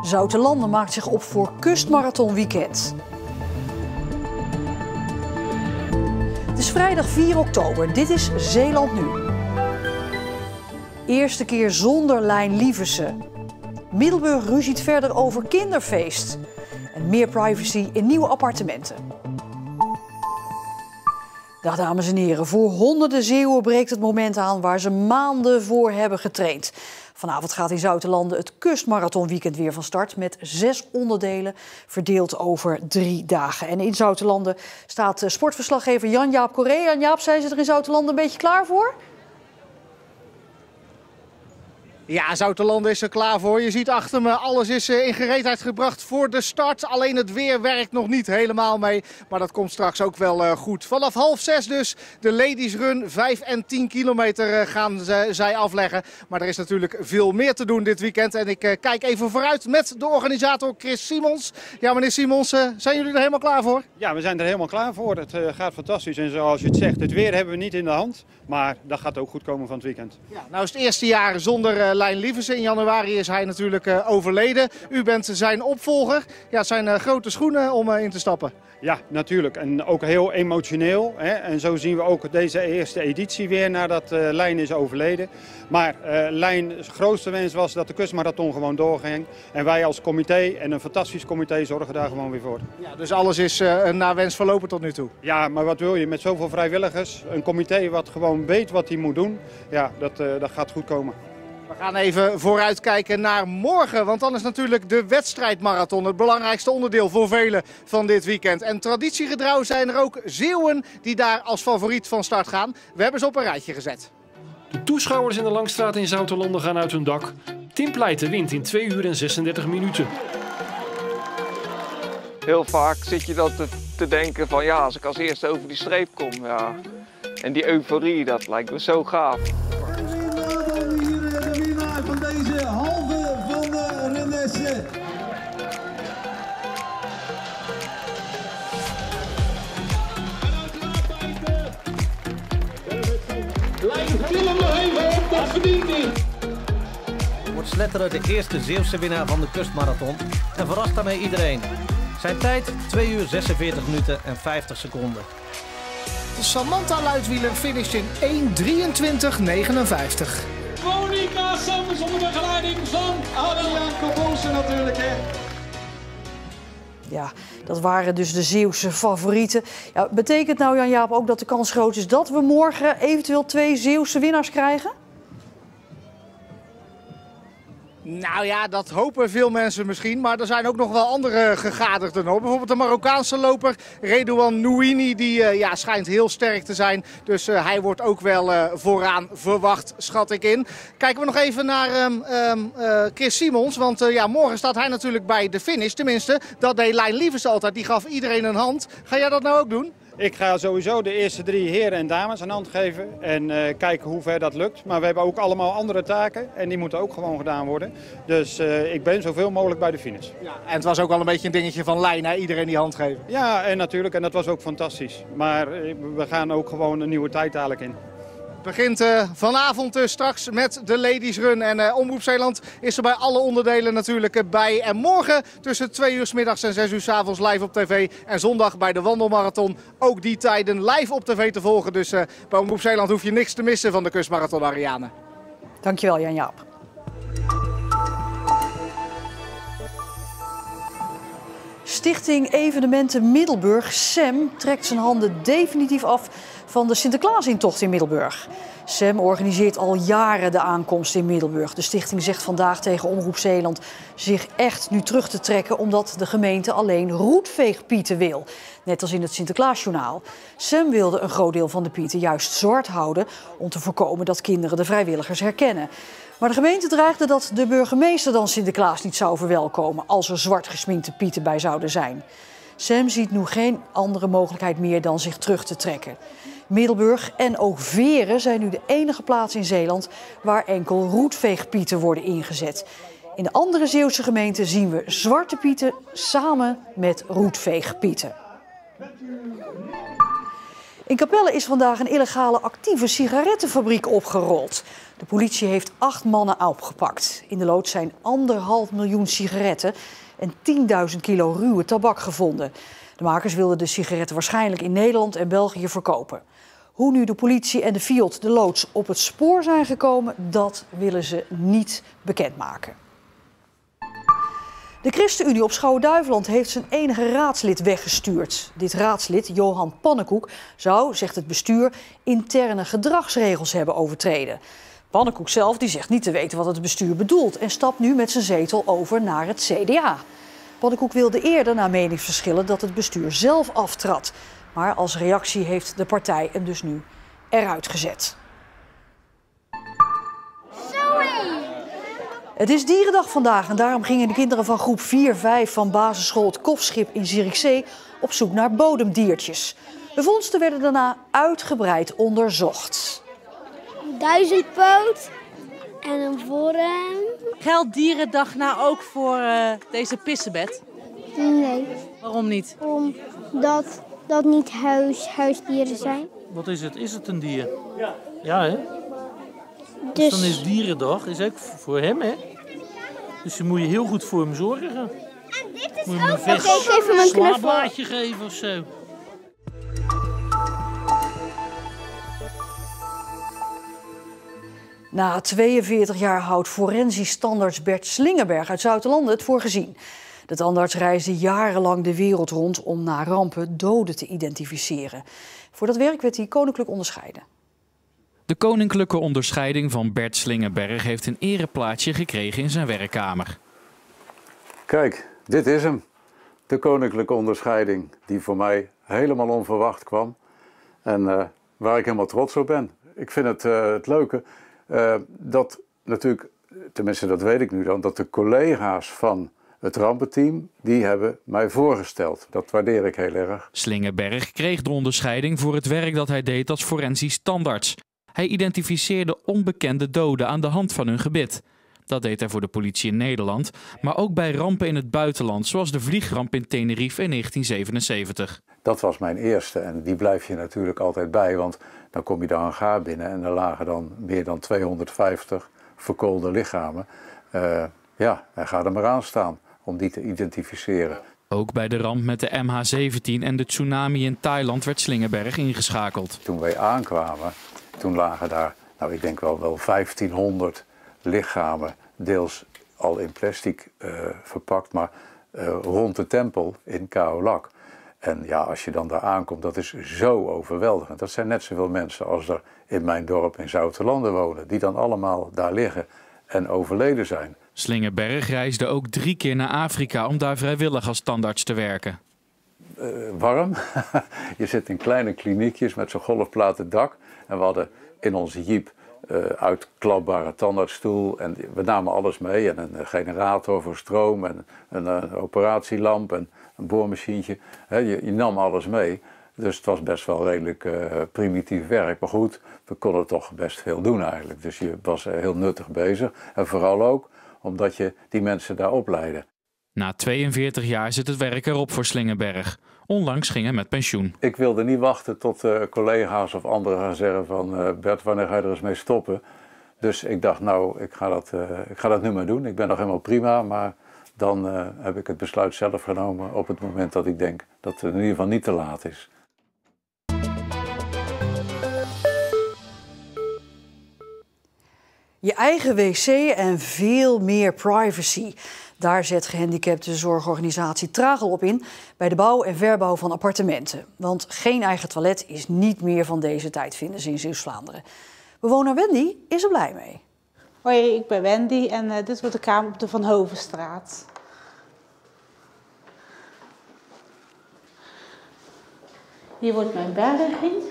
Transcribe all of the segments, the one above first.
Zoutelanden maakt zich op voor Kustmarathon weekend. Het is vrijdag 4 oktober. Dit is Zeeland Nu. Eerste keer zonder Lijn Lieversen. Middelburg ruziet verder over kinderfeest. En meer privacy in nieuwe appartementen. Dag dames en heren, voor honderden Zeeuwen breekt het moment aan waar ze maanden voor hebben getraind. Vanavond gaat in Zoutelanden het Kustmarathonweekend weer van start met 6 onderdelen verdeeld over 3 dagen. En in Zoutelanden staat sportverslaggever Jan-Jaap Correa. Jan-Jaap, zijn ze er in Zoutelanden een beetje klaar voor? Ja, Zoutelanden is er klaar voor. Je ziet achter me, alles is in gereedheid gebracht voor de start. Alleen het weer werkt nog niet helemaal mee. Maar dat komt straks ook wel goed. Vanaf 5:30 dus de Ladies Run. 5 en 10 kilometer gaan zij afleggen. Maar er is natuurlijk veel meer te doen dit weekend. En ik kijk even vooruit met de organisator Chris Simons. Ja, meneer Simons, zijn jullie er helemaal klaar voor? Ja, we zijn er helemaal klaar voor. Het gaat fantastisch. En zoals je het zegt, het weer hebben we niet in de hand. Maar dat gaat ook goed komen van het weekend. Ja, nou is het eerste jaar zonder Lijn Lieversen. In januari is hij natuurlijk overleden. U bent zijn opvolger. Ja, het zijn grote schoenen om in te stappen. Ja, natuurlijk. En ook heel emotioneel. Hè? En zo zien we ook deze eerste editie weer nadat Lijn is overleden. Maar Lijn's grootste wens was dat de Kustmarathon gewoon doorging. En wij als comité en een fantastisch comité zorgen daar gewoon weer voor. Ja, dus alles is naar wens verlopen tot nu toe? Ja, maar wat wil je met zoveel vrijwilligers? Een comité wat gewoon weet wat hij moet doen. Ja, dat gaat goed komen. We gaan even vooruitkijken naar morgen, want dan is natuurlijk de wedstrijdmarathon het belangrijkste onderdeel voor velen van dit weekend. En traditiegetrouw zijn er ook Zeeuwen die daar als favoriet van start gaan. We hebben ze op een rijtje gezet. De toeschouwers in de Langstraat in Zoutelanden gaan uit hun dak. Tim Pleijten wint in 2 uur en 36 minuten. Heel vaak zit je dan te denken van ja, als ik als eerste over die streep kom. Ja. En die euforie, dat lijkt me zo gaaf. Van deze halve van de Renesse. Til hem nog even op, dat verdient hij. Wordt Sletteren de eerste Zeeuwse winnaar van de Kustmarathon en verrast daarmee iedereen. Zijn tijd 2 uur 46 minuten en 50 seconden. Samantha Luitwieler finisht in 1:23:59. Monica Sams onder begeleiding van Adriaan Kobolsen natuurlijk, hè. Ja, dat waren dus de Zeeuwse favorieten. Ja, betekent nou, Jan-Jaap, ook dat de kans groot is dat we morgen eventueel 2 Zeeuwse winnaars krijgen? Nou ja, dat hopen veel mensen misschien, maar er zijn ook nog wel andere gegadigden. Bijvoorbeeld de Marokkaanse loper Redouan Nouini, die schijnt heel sterk te zijn. Dus hij wordt ook wel vooraan verwacht, schat ik in. Kijken we nog even naar Chris Simons, want morgen staat hij natuurlijk bij de finish. Tenminste, dat deed Lijn Lieversen altijd, die gaf iedereen een hand. Ga jij dat nou ook doen? Ik ga sowieso de eerste 3 heren en dames een hand geven en kijken hoe ver dat lukt. Maar we hebben ook allemaal andere taken en die moeten ook gewoon gedaan worden. Dus ik ben zoveel mogelijk bij de finish. Ja, en het was ook wel een beetje een dingetje van Lijn, hè? Iedereen die hand geven. Ja, en natuurlijk, en dat was ook fantastisch. Maar we gaan ook gewoon een nieuwe tijd dadelijk in. Het begint vanavond dus straks met de Ladies Run. En Omroep Zeeland is er bij alle onderdelen natuurlijk bij. En morgen tussen 2 uur 's middags en 6 uur 's avonds live op tv. En zondag bij de wandelmarathon ook die tijden live op tv te volgen. Dus bij Omroep Zeeland hoef je niks te missen van de Kustmarathon, Ariane. Dankjewel, Jan-Jaap. Stichting Evenementen Middelburg, SEM, trekt zijn handen definitief af van de Sinterklaasintocht in Middelburg. SEM organiseert al jaren de aankomst in Middelburg. De stichting zegt vandaag tegen Omroep Zeeland zich echt nu terug te trekken omdat de gemeente alleen roetveegpieten wil. Net als in het Sinterklaasjournaal. SEM wilde een groot deel van de pieten juist zwart houden om te voorkomen dat kinderen de vrijwilligers herkennen. Maar de gemeente dreigde dat de burgemeester dan Sinterklaas niet zou verwelkomen als er zwart gesminkte pieten bij zouden zijn. SEM ziet nu geen andere mogelijkheid meer dan zich terug te trekken. Middelburg en ook Veren zijn nu de enige plaats in Zeeland waar enkel roetveegpieten worden ingezet. In de andere Zeeuwse gemeenten zien we zwarte pieten samen met roetveegpieten. In Capelle is vandaag een illegale actieve sigarettenfabriek opgerold. De politie heeft 8 mannen opgepakt. In de loods zijn 1,5 miljoen sigaretten en 10.000 kilo ruwe tabak gevonden. De makers wilden de sigaretten waarschijnlijk in Nederland en België verkopen. Hoe nu de politie en de FIOD de loods op het spoor zijn gekomen, dat willen ze niet bekendmaken. De ChristenUnie op Schouwen-Duiveland heeft zijn enige raadslid weggestuurd. Dit raadslid, Johan Pannekoek, zou, zegt het bestuur, interne gedragsregels hebben overtreden. Pannekoek zelf die zegt niet te weten wat het bestuur bedoelt en stapt nu met zijn zetel over naar het CDA. Pannekoek wilde eerder na meningsverschillen dat het bestuur zelf aftrad. Maar als reactie heeft de partij hem dus nu eruit gezet. Het is Dierendag vandaag en daarom gingen de kinderen van groep 4-5 van basisschool Het Kofschip in Zierikzee op zoek naar bodemdiertjes. De vondsten werden daarna uitgebreid onderzocht. Een duizendpoot en een worm. Geldt Dierendag nou ook voor deze pissebed? Nee. Waarom niet? Omdat dat niet huisdieren zijn. Wat is het? Is het een dier? Ja, hè? Dus dan is Dierendag is ook voor hem, hè? Dus je moet je heel goed voor hem zorgen. En dit is moet je hem een vers slaapblaadje geven of zo. Na 42 jaar houdt forensisch tandarts Bert Slingerberg uit Zoutelanden het voor gezien. De tandarts reisde jarenlang de wereld rond om na rampen doden te identificeren. Voor dat werk werd hij koninklijk onderscheiden. De koninklijke onderscheiding van Bert Slingerberg heeft een ereplaatsje gekregen in zijn werkkamer. Kijk, dit is hem. De koninklijke onderscheiding die voor mij helemaal onverwacht kwam. En waar ik helemaal trots op ben. Ik vind het leuke dat natuurlijk, tenminste dat weet ik nu dan, dat de collega's van het rampenteam, die hebben mij voorgesteld. Dat waardeer ik heel erg. Slingerberg kreeg de onderscheiding voor het werk dat hij deed als forensisch tandarts. Hij identificeerde onbekende doden aan de hand van hun gebit. Dat deed hij voor de politie in Nederland, maar ook bij rampen in het buitenland, zoals de vliegramp in Tenerife in 1977. Dat was mijn eerste en die blijf je natuurlijk altijd bij, want dan kom je de hangaar binnen en er lagen dan meer dan 250 verkoolde lichamen. Ja, hij gaat er maar aan staan om die te identificeren. Ook bij de ramp met de MH17 en de tsunami in Thailand werd Slingerberg ingeschakeld. Toen wij aankwamen, toen lagen daar, nou ik denk wel 1500 lichamen, deels al in plastic verpakt, maar rond de tempel in Khao-Lak. En ja, als je dan daar aankomt, dat is zo overweldigend. Dat zijn net zoveel mensen als er in mijn dorp in Zoutelanden wonen, die dan allemaal daar liggen en overleden zijn. Slingerberg reisde ook 3 keer naar Afrika om daar vrijwillig als tandarts te werken. Warm. Je zit in kleine kliniekjes met zo'n golfplaten dak. En we hadden in onze jeep uitklapbare tandartsstoel. En we namen alles mee. En een generator voor stroom en een operatielamp en een boormachientje. Je nam alles mee. Dus het was best wel redelijk primitief werk. Maar goed, we konden toch best veel doen eigenlijk. Dus je was heel nuttig bezig. En vooral ook omdat je die mensen daar opleidde. Na 42 jaar zit het werk erop voor Slingerberg. Onlangs ging hij met pensioen. Ik wilde niet wachten tot collega's of anderen gaan zeggen van Bert, wanneer ga je er eens mee stoppen? Dus ik dacht, nou, ik ga dat nu maar doen. Ik ben nog helemaal prima, maar dan heb ik het besluit zelf genomen op het moment dat ik denk dat het in ieder geval niet te laat is. Je eigen wc en veel meer privacy. Daar zet gehandicaptenzorgorganisatie Tragel op in bij de bouw en verbouw van appartementen. Want geen eigen toilet is niet meer van deze tijd, vinden ze in Zeeuws-Vlaanderen. Bewoner Wendy is er blij mee. Hoi, ik ben Wendy en dit wordt de kamer op de Van Hovenstraat. Hier wordt mijn berging.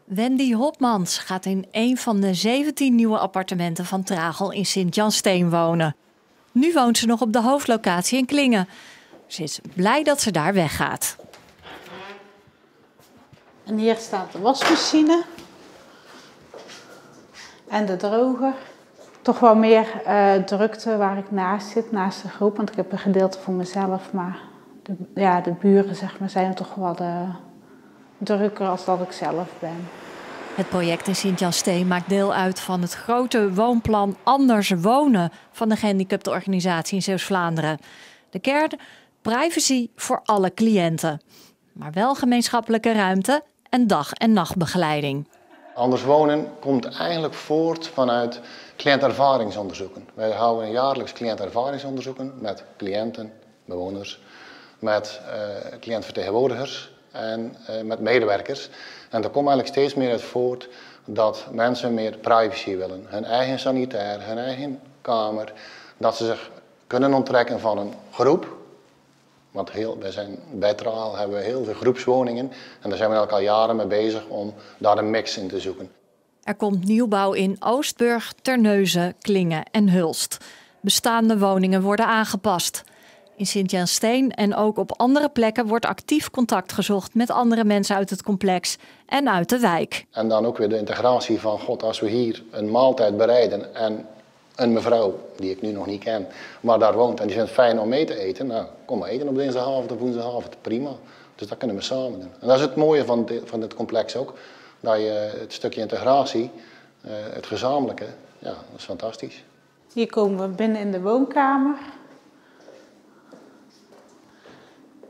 Wendy Hopmans gaat in een van de 17 nieuwe appartementen van Tragel in Sint-Jansteen wonen. Nu woont ze nog op de hoofdlocatie in Klingen. Ze is blij dat ze daar weggaat. En hier staat de wasmachine. En de droger. Toch wel meer drukte waar ik naast zit, naast de groep. Want ik heb een gedeelte voor mezelf. Maar de buren zeg maar, zijn toch wel drukker als dat ik zelf ben. Het project in Sint-Jansteen maakt deel uit van het grote woonplan Anders Wonen van de gehandicaptenorganisatie in Zeeuws-Vlaanderen. De kern: privacy voor alle cliënten. Maar wel gemeenschappelijke ruimte en dag- en nachtbegeleiding. Anders Wonen komt eigenlijk voort vanuit cliëntervaringsonderzoeken. Wij houden jaarlijks cliëntervaringsonderzoeken met cliënten, bewoners, met cliëntvertegenwoordigers en met medewerkers. En er komt eigenlijk steeds meer uit voort dat mensen meer privacy willen. Hun eigen sanitair, hun eigen kamer. Dat ze zich kunnen onttrekken van een groep. Want bij Traal hebben we heel veel groepswoningen. En daar zijn we al jaren mee bezig om daar een mix in te zoeken. Er komt nieuwbouw in Oostburg, Terneuzen, Klingen en Hulst. Bestaande woningen worden aangepast. In Sint-Jansteen en ook op andere plekken wordt actief contact gezocht met andere mensen uit het complex en uit de wijk. En dan ook weer de integratie van, god, als we hier een maaltijd bereiden en een mevrouw, die ik nu nog niet ken, maar daar woont en die vindt het fijn om mee te eten, nou, kom maar eten op dinsdagavond of woensdagavond, prima. Dus dat kunnen we samen doen. En dat is het mooie van dit complex ook, dat je het stukje integratie, het gezamenlijke, ja, dat is fantastisch. Hier komen we binnen in de woonkamer.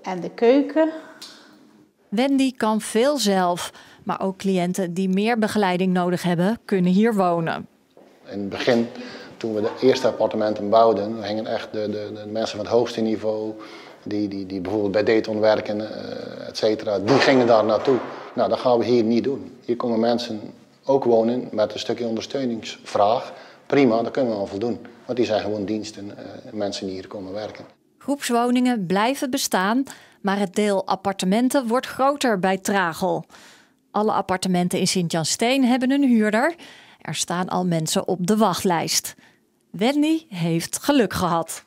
En de keuken. Wendy kan veel zelf, maar ook cliënten die meer begeleiding nodig hebben, kunnen hier wonen. In het begin, toen we de eerste appartementen bouwden, gingen echt de mensen van het hoogste niveau, die bijvoorbeeld bij Dayton werken, et cetera, die gingen daar naartoe. Nou, dat gaan we hier niet doen. Hier komen mensen ook wonen met een stukje ondersteuningsvraag. Prima, dat kunnen we al voldoen. Want die zijn gewoon diensten, mensen die hier komen werken. Groepswoningen blijven bestaan, maar het deel appartementen wordt groter bij Tragel. Alle appartementen in Sint-Jansteen hebben een huurder. Er staan al mensen op de wachtlijst. Wendy heeft geluk gehad.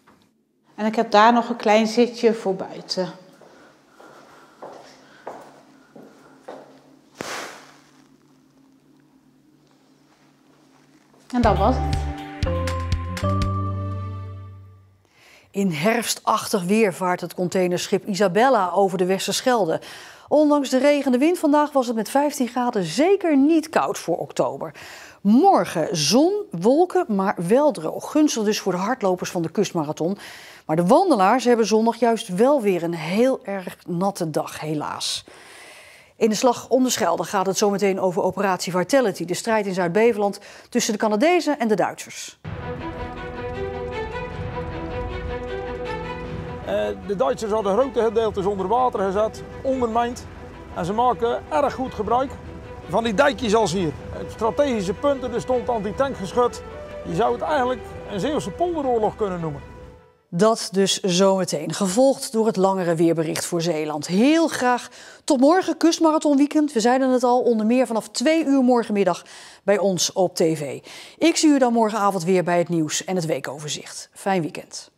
En ik heb daar nog een klein zitje voor buiten. En dat was het. In herfstachtig weer vaart het containerschip Isabella over de Westerschelde. Ondanks de regen en de wind vandaag was het met 15 graden zeker niet koud voor oktober. Morgen zon, wolken, maar wel droog. Gunstig dus voor de hardlopers van de kustmarathon. Maar de wandelaars hebben zondag juist wel weer een heel erg natte dag, helaas. In de slag om de Schelde gaat het zometeen over operatie Vitality. De strijd in Zuid-Beveland tussen de Canadezen en de Duitsers. De Duitsers hadden grote gedeeltes onder water gezet, ondermijnd. En ze maken erg goed gebruik van die dijkjes als hier. Strategische punten, er stond anti-tankgeschut. Je zou het eigenlijk een Zeeuwse polderoorlog kunnen noemen. Dat dus zometeen, gevolgd door het langere weerbericht voor Zeeland. Heel graag tot morgen, kustmarathonweekend. We zeiden het al, onder meer vanaf 2 uur morgenmiddag bij ons op tv. Ik zie u dan morgenavond weer bij het nieuws en het weekoverzicht. Fijn weekend.